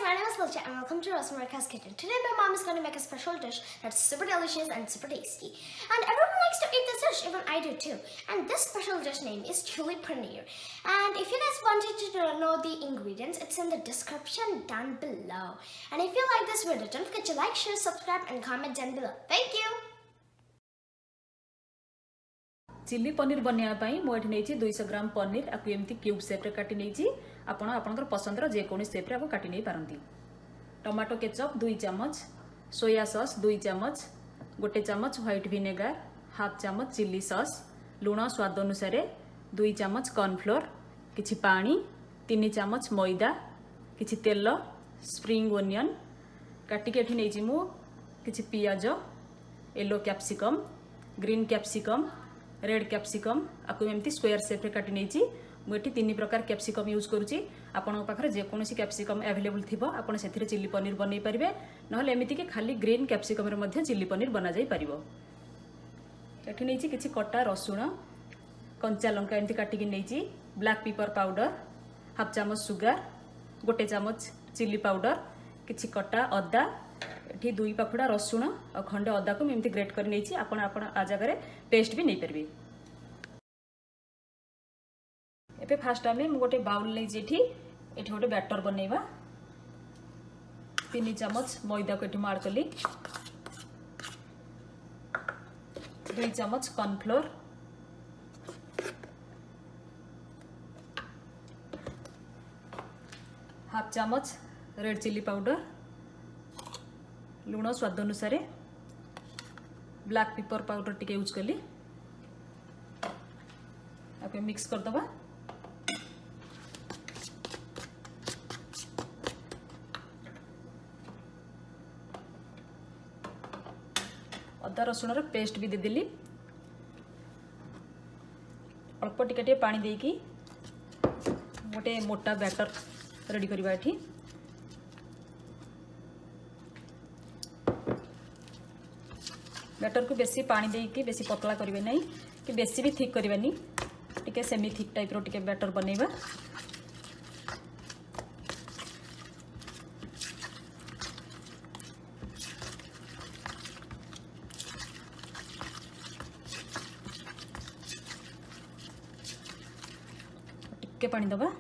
my name is Lilcha and welcome to Rosmarika's Kitchen. Today my mom is going to make a special dish that's super delicious and super tasty. And everyone likes to eat this dish, even I do too. And this special dish name is Chilli Paneer. And if you guys wanted to know the ingredients, it's in the description down below. And if you like this video, don't forget to like, share, subscribe and comment down below. Thank you! Chilli paneer बनवाई मुझे नहीं 200 ग्राम पनीर आपको एमती cube सेप्रे काटी नहीं आपणकर पसंदर जेको सेप्रे आप काटी नहीं पारती। टमाटो केचप 2 चमच, सोया सॉस 2 चमच, गोटे चमच व्हाइट विनेगार, हाफ चमच चिल्ली सॉस, लुण स्वाद अनुसार, 2 चमच कॉर्नफ्लोर, किछि पानी, 3 चमच मैदा, किछि तेल, स्प्रिंग ओनियन काटिके एठी नहीं मु किछि पियाज, yellow capsicum, green capsicum, red capsicum आपको एमती स्क्वायर शेप रे काटी नहीं मुझे 3 प्रकार कैप्सिकम यूज करुँची। आपन पाखे जेकोसी कैप्सिकम अवेलेबल थी आपड़ से चिल्ली पनीर बनई पारे ना एमती कि खाली ग्रीन कैप्सिकम रे चिल्ली पनीर बना जाई पारिबो। एठी नहीं किछि कटा रसुण, कंचा लंका एमती काटिकी नहीं, ब्लैक पेपर पाउडर, हाफ चमच सुगार, गोटे चमच चिल्ली पाउडर, किछि कटा अदा, एठी 2 पाखुड़ा रसुण और खंडे अदा को एमती ग्रेट कर नहीं आपण आ जगह पेस्ट भी नहीं पारे। एबे फास्ट आमे गोटे बाउल नहीं एठी गोटे बैटर बनैबा। 3 चमच मैदा को एठी मार कली, 2 चमच कॉर्नफ्लोर, हाफ चमच रेड चिल्ली पाउडर, लुण स्वाद अनुसार, ब्लैक पेपर पाउडर टिके यूज कली आप मिक्स कर दबा। अदा रसुण रो पेस्ट भी दे देली, अल्प टिके पानी देकी गोटे मोटा बैटर रेडी करबा। एठी बैटर को बेसी पानी देकी बेसी पतला करिवे नहीं कि बेसी भी थिक करबानी, टिके सेमी थिक टाइप रो टिके बैटर बनैबा। टिके पानी दबा।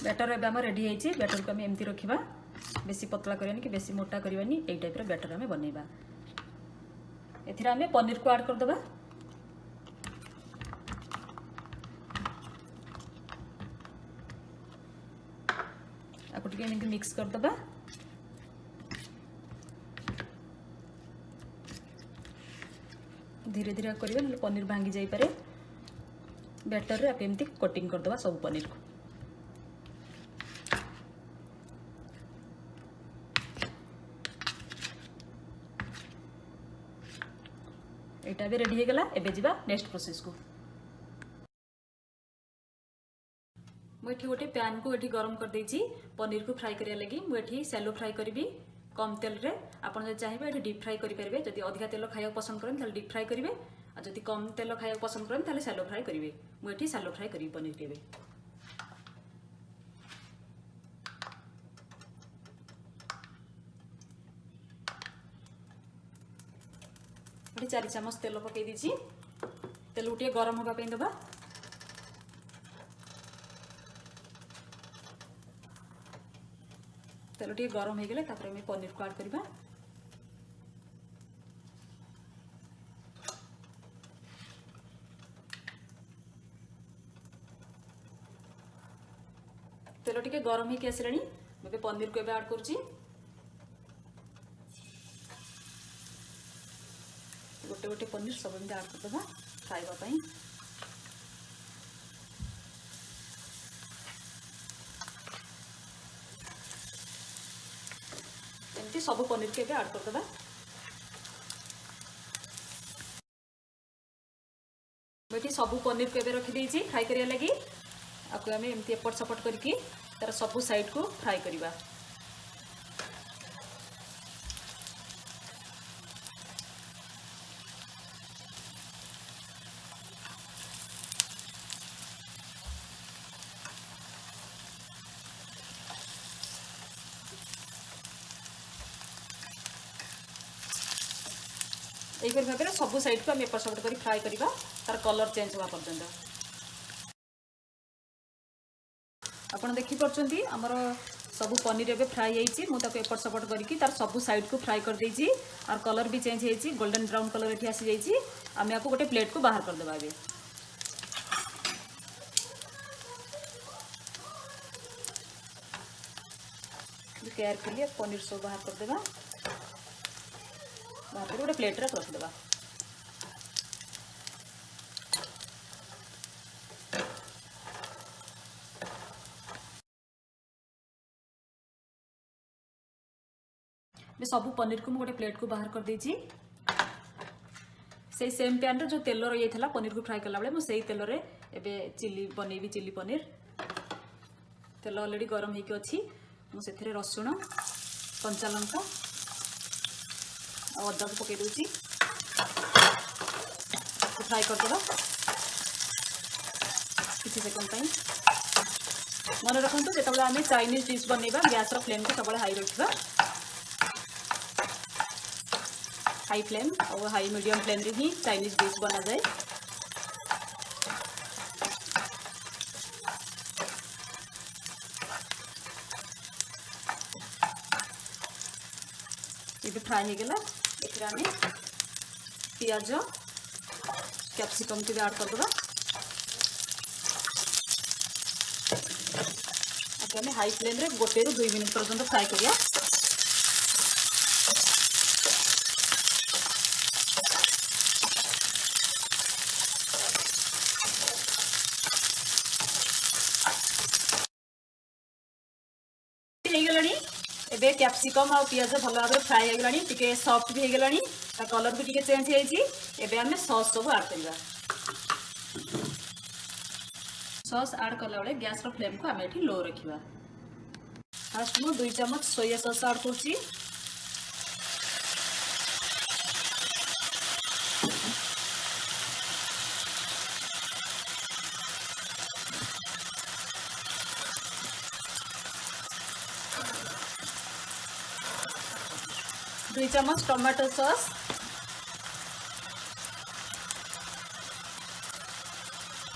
बैटर एबे हम रेडी होइछि। बैटर को हम एमती रखिबा, बेसी पतला करबानी कि बेसी मोटा करबानी, एई टाइप रो बैटर हम बनैबा। एथिरा हम पनीर को ऐड कर दबा। आपको टिके एमती मिक्स कर दबा। धीरे धीरे करबा न पनीर भांगी जाई पारे। बैटर रे आप एमती कोटिंग कर दबा सब पनीर को। एटा भी रेडी हो गला। एबे जिबा नेक्स्ट प्रोसेस को। मुझे गोटे पैन को एठी गरम कर देछि पनीर को फ्राई करिया लगी। मुझे सैलो फ्राई करी कम तेल रे। आपन जे चाहिबे एठी डीप फ्राई करि परबे। जदि अधिका तेल खाया पसंद करन ताले डीप फ्राई करिवे, आ जदि कम तेल खाया पसंद करन ताले सैलो फ्राई करिवे। मुझे सैलो फ्राई करी पनीर के। 4 चमच तेल पकई दीची। तेल उठे गरम होगा पे दबा। तेल उठे गरम हो गले तापर हम पनीर को ऐड करबा। तेल टिके गरम होके आसलानी। मैं पनीर को ऐड करूची। गोटे गोटे पनीर सब एमती ऐड करदबा खाइबा पई। एमती सब पनीर के ऐड करदबा। ये सबू पनीर को एबे रखी देइछि फ्राई करिया लगी आपको आम एमती एपट सपट करके तार सबू साइड को फ्राई करवा। यही भाव में सबू साइड को आम एपट सपट कर फ्राए करवा तार कलर चेंज होगा पर्यंत। आप देखिपी आमर सबू पनीर एवं फ्राए होती मुझे एपट सपट करके तार सबू साइड को फ्राए कर देइछि और कलर भी चेंज होती गोल्डन ब्राउन कलर ये आसी जाइए। आम या गोटे प्लेट को बाहर करदेवा। केयरफुली पनीर सब बाहर करदेवा बाहर कर गोटे प्लेट रखिदेवा। सबू पनीर को गोटे प्लेट को बाहर कर देइछि। से सेम पैन रे जो तेल रही था पनीर को फ्राए कला बेले मुझे तेल रे एबे चिल्ली बनैबी चिल्ली पनीर। तेल ऑलरेडी गरम होइके अछि मुझे रसुण कंचा लंका और अदा को पकई दूसरी फ्राई करदेवा किसी सेकंड। मन रखु जो आम चाइनीज डिश बनइबा गैस फ्लेम को सब हाई रखा हाई फ्लेम और हाई मीडियम फ्लेम रे ही चाइनीज डिश बना जाए। ये फ्राई हो गला आम पियाज कैप्सिकम को भी ऐड करदेवा। आम हाई फ्लेम रे 1 ରୁ 2 मिनट पर्यंत फ्राई करिया। एबे कैप्सिकम और पियाज भल भाव फ्राई हो गलानी टिके सॉफ्ट भी हो गलानी कलर भी टिके चेंज हो जाइए। एबे आमे सॉस सब ऐड करवा। सॉस ऐड कला बेले गैस रो फ्लेम को आमे एठी लो रखिबा। फर्स्ट मु 2 चम्मच सोया सॉस ऐड करछि। दो चम्मच टमाटो सॉस,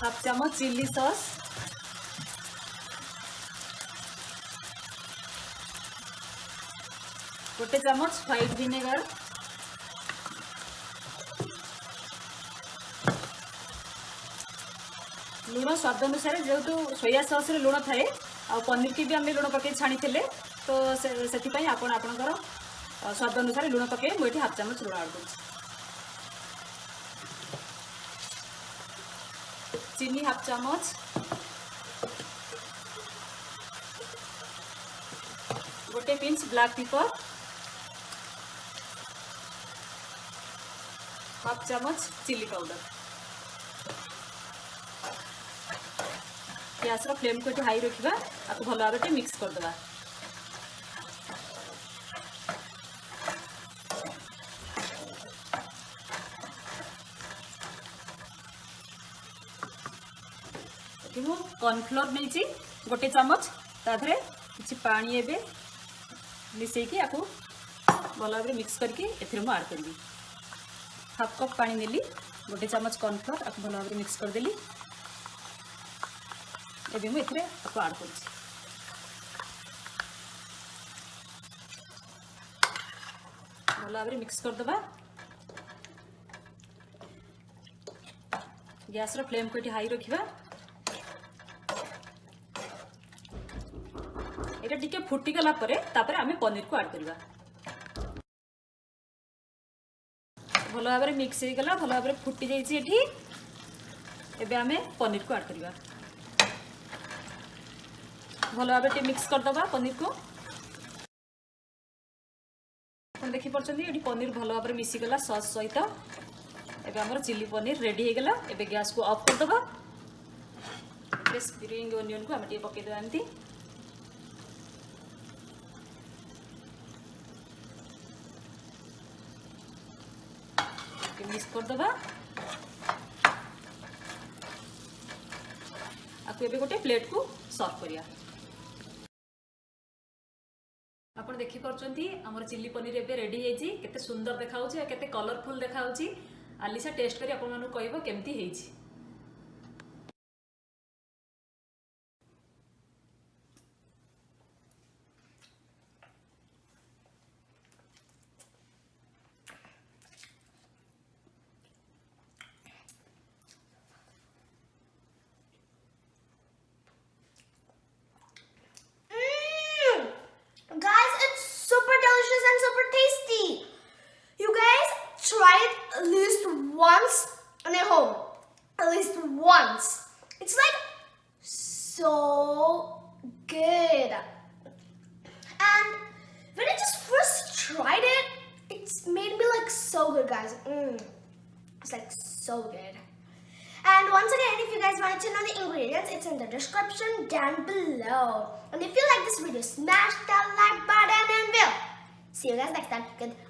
हाफ चम्मच चिल्ली सॉस, गोटे चम्मच व्हाइट विनेगर, लुण स्वाद अनुसार जेहेतु सोया सॉस रे लुण थाए आ पनीर की भी आम लुण पकई छाणी तो से आपणकर स्वाद अनुसार लुण पकई मुझे हाफ चम्मच लुण ऐड कर चीनी हाफ चम्मच, गोटे पिंच ब्लैक पेपर, हाफ चम्मच चिल्ली पाउडर। गैस रो फ्लेम को हाई रखा आपको भल भाव मिक्स करदेवा। मु कॉर्नफ्लोर नहीं गोटे चम्मच ताधरे किसी पानी एबे मिसेकी आपको भल भाव मिक्स करके एथरे मु ऐड करी। हाफ कप पानी नेली गोटे चम्मच कॉर्नफ्लोर आपको भल भाव मिक्स करदेली। एबे मु एथरे आपको ऐड कर भल भाव मिक्स करदेवा। गैस रो फ्लेम को हाई रखिबा। एटा टिके फुटी गला परे तापर आमे पनीर को ऐड करबा। भल भाव मिक्स हो गला भल भाव फुटी जाइए एठी। एबे आमे पनीर को ऐड करबा। भल भाव मिक्स करदबा पनीर को। देखी पार्टी ये पनीर भल भाव मिसीगला सॉस सहित। एबे हमर चिल्ली पनीर रेडी हे गेला एबे गैस को ऑफ कर दबा एबे स्प्रिंग ओनियन को हम टी पके दो एमती मिक्स कर दबा आपको एबे गोटे प्लेट को सर्व करिया आपण देखि परचंती हमर चिल्ली पनीर एबे रेडी हेची केते सुंदर देखाउची आ केते कलरफुल देखाउची आलिसा टेस्ट करी आपण मानु कहबो केमती हेची Guys, it's super delicious and super tasty. You guys try it at least once in your home. At least once. It's like so good. And when I just first tried it, it's made me like so good, guys. It's like so good. And once again, if you guys wanted to know the ingredients, it's in the description down below. And if you like this video, smash that like button and we'll see you guys next time. Good.